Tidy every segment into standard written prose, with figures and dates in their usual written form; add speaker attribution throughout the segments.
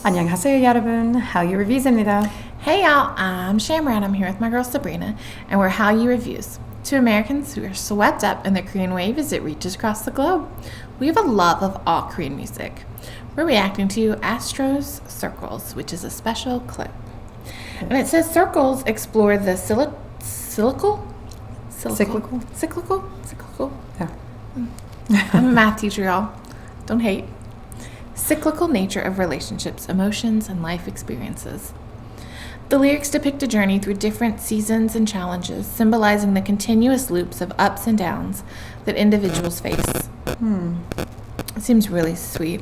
Speaker 1: 안녕하세요, 여러분. Hallyu Reviews입니다.
Speaker 2: Hey y'all, I'm Shamran. I'm here with my girl Sabrina, and we're Hallyu Reviews. Two Americans who are swept up in the Korean wave as it reaches across the globe. We have a love of all Korean music. We're reacting to Astro's Circles, which is a special clip. And it says Circles explore the cyclical?
Speaker 1: Yeah.
Speaker 2: I'm a math teacher, y'all. Don't hate. Cyclical nature of relationships, emotions, and life experiences. The lyrics depict a journey through different seasons and challenges, symbolizing the continuous loops of ups and downs that individuals face. It seems really sweet.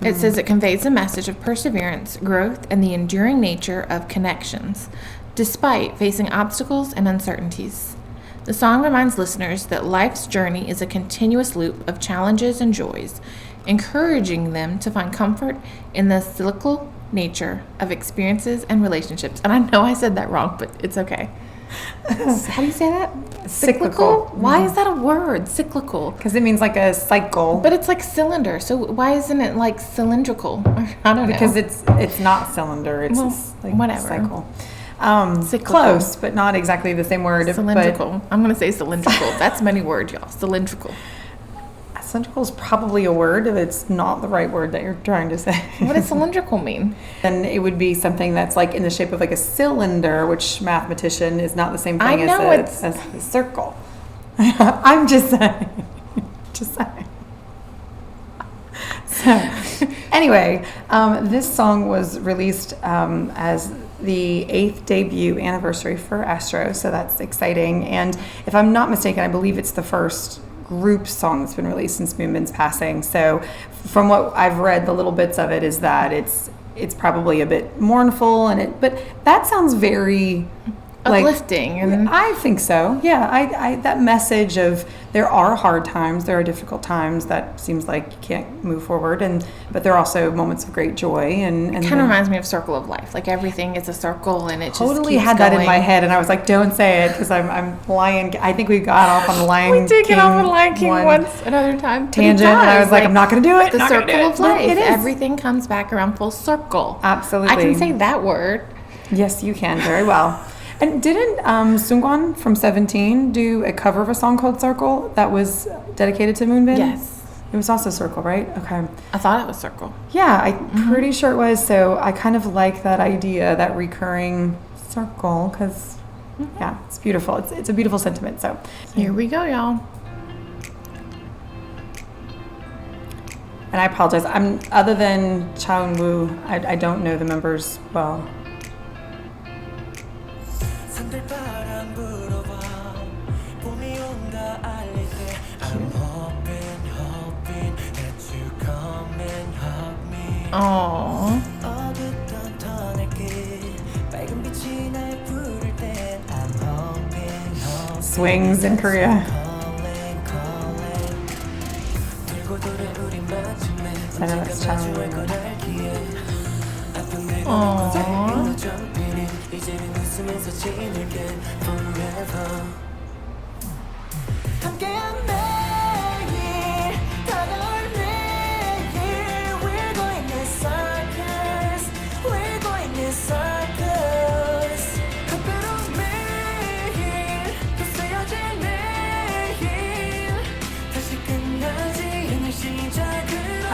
Speaker 2: It says it conveys a message of perseverance, growth, and the enduring nature of connections, despite facing obstacles and uncertainties. The song reminds listeners that life's journey is a continuous loop of challenges and joys, encouraging them to find comfort in the cyclical nature of experiences and relationships. And I know I said that wrong, but it's okay. How do you say that?
Speaker 1: Cyclical.
Speaker 2: Why is that a word? Cyclical.
Speaker 1: Because it means like a cycle.
Speaker 2: But it's like cylinder. So why isn't it like cylindrical? I don't know.
Speaker 1: Because it's not cylinder. It's like
Speaker 2: whatever.
Speaker 1: Cycle.
Speaker 2: Cyclical.
Speaker 1: Close, but not exactly the same word.
Speaker 2: Cylindrical. I'm going to say cylindrical. That's many words, y'all. Cylindrical.
Speaker 1: Cylindrical is probably a word if it's not the right word that you're trying to say.
Speaker 2: What does cylindrical mean?
Speaker 1: Then it would be something that's like in the shape of like a cylinder, which mathematician is not the same thing as a circle. I'm just saying. Just saying. So, anyway, this song was released as the 8th debut anniversary for Astro, so that's exciting. And if I'm not mistaken, I believe it's the first group song that's been released since Moonbin's passing. So from what I've read, the little bits of it is that it's probably a bit mournful, but that sounds very
Speaker 2: uplifting. And
Speaker 1: I think so. Yeah, I that message of there are hard times, there are difficult times that seems like you can't move forward, but there are also moments of great joy. And
Speaker 2: it kind of reminds me of Circle of Life. Like everything is a circle, and it
Speaker 1: totally
Speaker 2: just
Speaker 1: had
Speaker 2: going.
Speaker 1: that in my head, and I was like, don't say it because I'm Lion. I think we got off on the Lion King.
Speaker 2: We did get off on Lion King once another time.
Speaker 1: Tangent, and I was like, I'm not going to do it.
Speaker 2: The circle of life.
Speaker 1: It is.
Speaker 2: Everything comes back around full circle.
Speaker 1: Absolutely.
Speaker 2: I can say that word.
Speaker 1: Yes, you can very well. And didn't Sungwon from 17 do a cover of a song called Circle that was dedicated to Moonbin?
Speaker 2: Yes.
Speaker 1: It was also Circle, right? Okay.
Speaker 2: I thought it was Circle.
Speaker 1: Yeah, I'm pretty sure it was. So I kind of like that idea, that recurring circle, because, yeah, it's beautiful. It's a beautiful sentiment. So
Speaker 2: here we go, y'all.
Speaker 1: And I apologize. Other than Cha Eun-woo, I don't know the members well.
Speaker 2: Aww.
Speaker 1: Swings in Korea. I know that's challenging.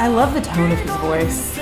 Speaker 1: I love the tone of his voice.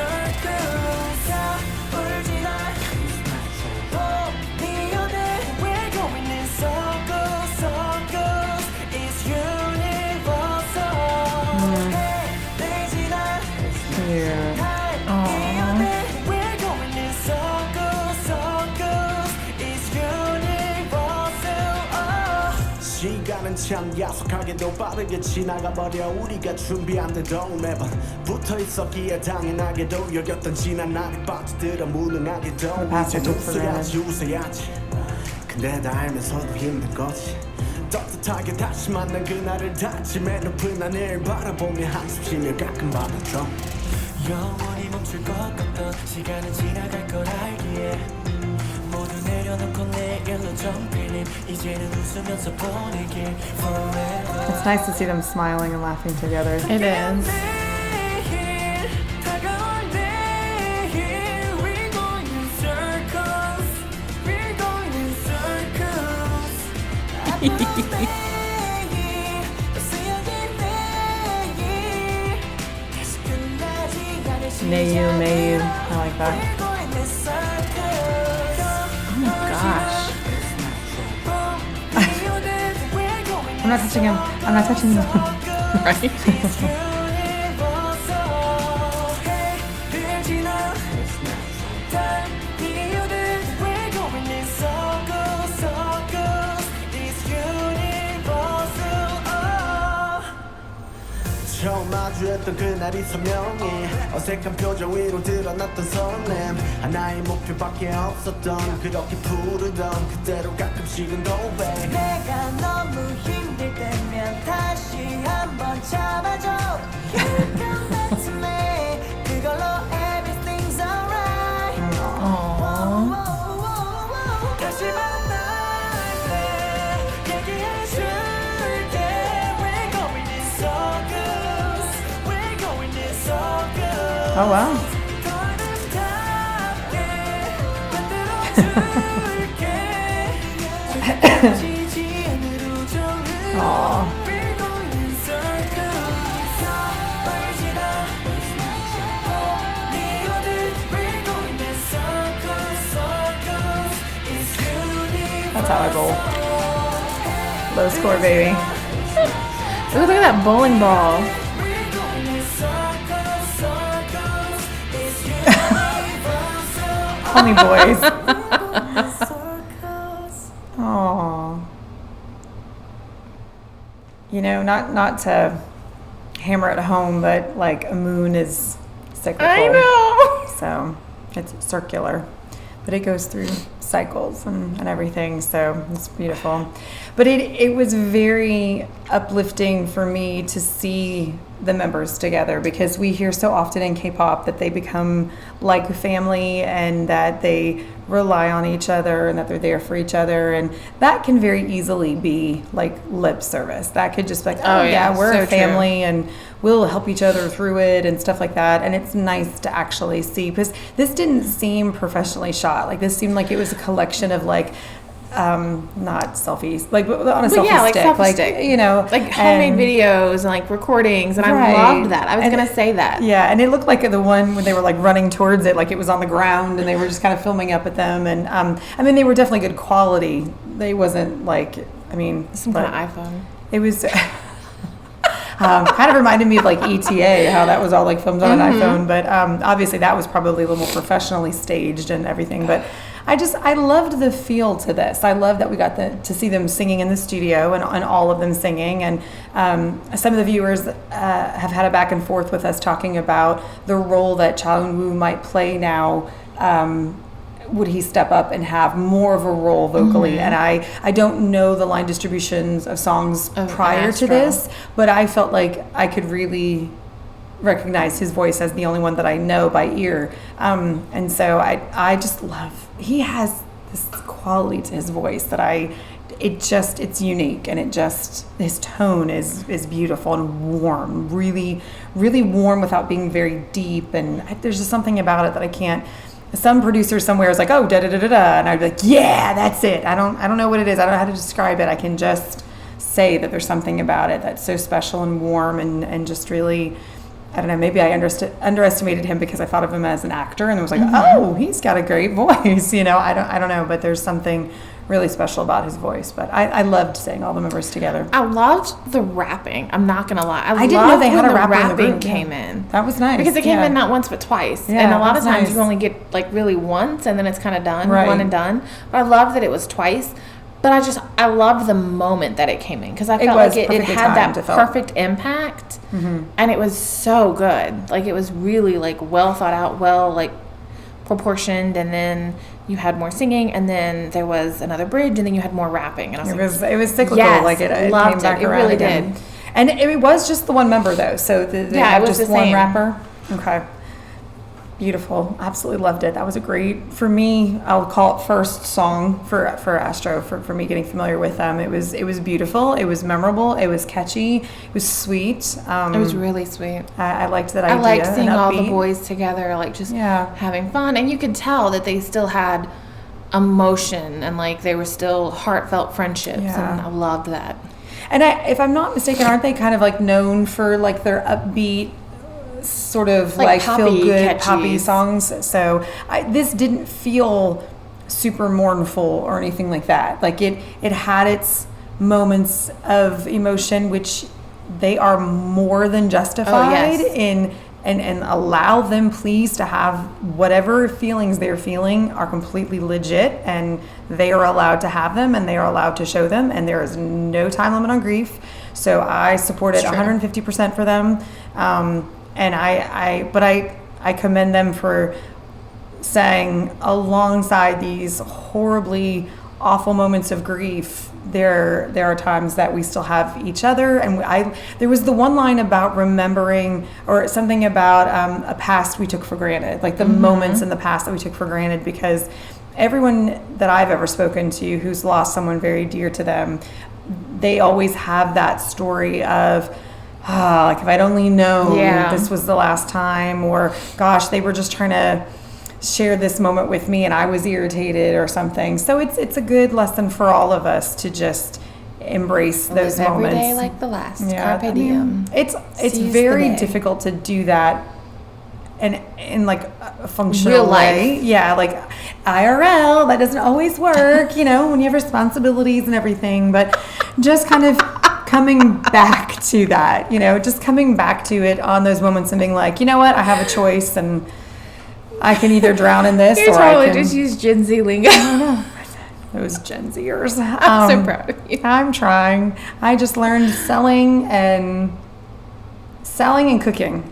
Speaker 3: 시간은 참 야속하게도 빠르게 지나가버려 우리가 준비한 대로 매번 붙어있었기에 당연하게도 여겼던 지난 날이 빠져들어 무능하게도 이제는 웃어야지 웃어야지 근데 다 알면서도 힘든 거지 떳떳하게 다시 만난 그날을 다짐해 높은 하늘 바라보며 한숨 쉬며 가끔 받아줘 영원히 멈출 것 같던 시간은 지나갈 걸 알기에 모두 내려놓고 내일로 정필린 이제는 웃으면서 보내길 forever.
Speaker 1: It's nice to see them smiling and laughing together.
Speaker 2: It is.
Speaker 3: 다가올 내일
Speaker 1: Mayu, Mayu. I like that.
Speaker 2: Oh my gosh.
Speaker 1: I'm not touching him. I'm not touching him.
Speaker 2: Right?
Speaker 3: 처음 마주했던 그날이 선명해 어색한 표정 위로 드러났던 설렘 하나의 목표밖에 없었던 그렇게 부르던 그대로 가끔씩은 고백
Speaker 4: 내가 너무 힘들 때면 다시 한번 잡아줘 You come back to me 그걸로 everything's alright 다시 만날래 얘기해줄게 We're going in circles We're going in circles
Speaker 1: Oh, wow. Aww. That's how I roll. Low score, baby.
Speaker 2: Ooh, look at that bowling ball.
Speaker 1: Pony boys. Aww. You know, not to hammer it home, but like a moon is cyclical.
Speaker 2: I know.
Speaker 1: So it's circular, but it goes through cycles and everything. So it's beautiful. But it was very uplifting for me to see the members together, because we hear so often in K-pop that they become like family and that they rely on each other and that they're there for each other, and that can very easily be like lip service. That could just be like, oh yeah, we're
Speaker 2: so
Speaker 1: a family and we'll help each other through it and stuff like that. And it's nice to actually see, because this didn't seem professionally shot. Like this seemed like it was a collection of like not selfies, like on a selfie
Speaker 2: yeah, like
Speaker 1: stick,
Speaker 2: selfie
Speaker 1: like
Speaker 2: stick.
Speaker 1: you know,
Speaker 2: Like homemade videos and like recordings, and
Speaker 1: Right.
Speaker 2: I loved that. I was
Speaker 1: And
Speaker 2: gonna say that.
Speaker 1: Yeah, and it looked like the one when they were like running towards it, like it was on the ground, and they were just kind of filming up at them. And I mean, they were definitely good quality. They wasn't like, I mean,
Speaker 2: Some kind of iPhone.
Speaker 1: it was kind of reminded me of like ETA, how that was all like filmed on an iPhone. But obviously that was probably a little more professionally staged and everything. But I loved the feel to this. I love that we got to see them singing in the studio, and all of them singing. And some of the viewers have had a back and forth with us talking about the role that Cha Eun-woo might play now. Would he step up and have more of a role vocally? And I don't know the line distributions of songs prior to
Speaker 2: Astro.
Speaker 1: this, but I felt like I could really recognize his voice as the only one that I know by ear. And so I just love, he has this quality to his voice that it's unique, and his tone is beautiful and warm, really, really warm without being very deep. And there's just something about it that I can't. Some producer somewhere is like, oh, da da da da da, and I'd be like, yeah, that's it. I don't know what it is. I don't know how to describe it. I can just say that there's something about it that's so special and warm and just really, I don't know. Maybe I underestimated him because I thought of him as an actor, and I was like, oh, he's got a great voice. You know, I don't know, but there's something really special about his voice. But I loved seeing all the members together.
Speaker 2: I loved the rapping. I'm not gonna lie.
Speaker 1: I didn't know they had
Speaker 2: when
Speaker 1: a
Speaker 2: the
Speaker 1: rapper in the
Speaker 2: rapping
Speaker 1: group.
Speaker 2: came
Speaker 1: Yeah.
Speaker 2: in.
Speaker 1: That was nice
Speaker 2: Because it came
Speaker 1: yeah.
Speaker 2: in not once but twice.
Speaker 1: Yeah,
Speaker 2: and a lot of
Speaker 1: that's
Speaker 2: times
Speaker 1: nice.
Speaker 2: you only get like really once, and then it's kind of done,
Speaker 1: Right.
Speaker 2: one and done. But I love that it was twice. But I love the moment that it came in, because I felt
Speaker 1: was
Speaker 2: like it
Speaker 1: perfectly
Speaker 2: had
Speaker 1: timed,
Speaker 2: that
Speaker 1: it felt.
Speaker 2: perfect impact, and it was so good. Like it was really like well thought out, well like proportioned, and then you had more singing, and then there was another bridge, and then you had more rapping, and I was
Speaker 1: It was cyclical,
Speaker 2: Yes,
Speaker 1: like it came
Speaker 2: loved
Speaker 1: back
Speaker 2: it. It
Speaker 1: around
Speaker 2: really
Speaker 1: again.
Speaker 2: did.
Speaker 1: And it was just the one member though, so they
Speaker 2: Yeah,
Speaker 1: have
Speaker 2: it was
Speaker 1: just
Speaker 2: the
Speaker 1: one
Speaker 2: same.
Speaker 1: rapper. Okay, beautiful, absolutely loved it. That was a great, for me, I'll call it first song for Astro, for me getting familiar with them. It was beautiful, it was memorable, it was catchy, it was sweet.
Speaker 2: it was really sweet.
Speaker 1: I liked that
Speaker 2: I
Speaker 1: idea.
Speaker 2: liked seeing
Speaker 1: and
Speaker 2: all the
Speaker 1: upbeat.
Speaker 2: boys together, like just
Speaker 1: Yeah.
Speaker 2: having fun, and you could tell that they still had emotion, and like they were still heartfelt friendships, and I loved that.
Speaker 1: And if I'm not mistaken, aren't they kind of like known for like their upbeat, sort of like feel good poppy songs? So this didn't feel super mournful or anything like that. Like it had its moments of emotion, which they are more than justified in, and allow them please to have whatever feelings they're feeling are completely legit, and they are allowed to have them, and they are allowed to show them, and there is no time limit on grief. So I support it 150% for them. And I commend them for saying, alongside these horribly awful moments of grief, there are times that we still have each other. And there was the one line about remembering, or something about a past we took for granted, like the moments in the past that we took for granted, because everyone that I've ever spoken to who's lost someone very dear to them, they always have that story of, like if I'd only known this was the last time, or gosh, they were just trying to share this moment with me and I was irritated or something. So it's a good lesson for all of us to just embrace those moments.
Speaker 2: Every day like the last. Carpe diem.
Speaker 1: It's very difficult to do that in like a functional
Speaker 2: real
Speaker 1: way.
Speaker 2: life.
Speaker 1: Yeah, like IRL, that doesn't always work, when you have responsibilities and everything, but just kind of coming back to that, just coming back to it on those moments and being like, you know what, I have a choice, and I can either drown in this,
Speaker 2: You're
Speaker 1: or
Speaker 2: totally
Speaker 1: I can
Speaker 2: just use Gen Z lingo.
Speaker 1: I know. Those Gen Zers.
Speaker 2: I'm so proud of you.
Speaker 1: I'm trying. I just learned selling and cooking.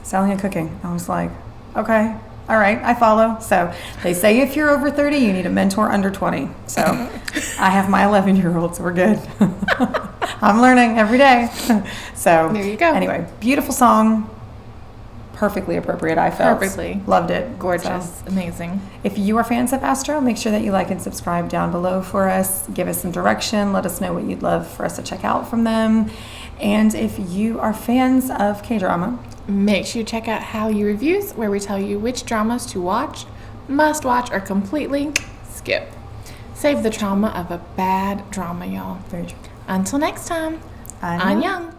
Speaker 1: Selling and cooking. I was like, okay, all right, I follow. So they say if you're over 30, you need a mentor under 20. So I have my 11-year-old, so we're good. I'm learning every day. So
Speaker 2: there you go.
Speaker 1: Anyway, beautiful song. Perfectly appropriate, I felt.
Speaker 2: Perfectly.
Speaker 1: Loved it.
Speaker 2: Gorgeous.
Speaker 1: So,
Speaker 2: amazing.
Speaker 1: if you are fans of Astro, make sure that you like and subscribe down below for us. Give us some direction. Let us know what you'd love for us to check out from them. And if you are fans of K-drama,
Speaker 2: make sure you check out Hallyu Reviews, where we tell you which dramas to watch, must watch, or completely skip. Save the trauma of a bad drama, y'all.
Speaker 1: very true.
Speaker 2: Until next time,
Speaker 1: Annyeong.
Speaker 2: annyeong.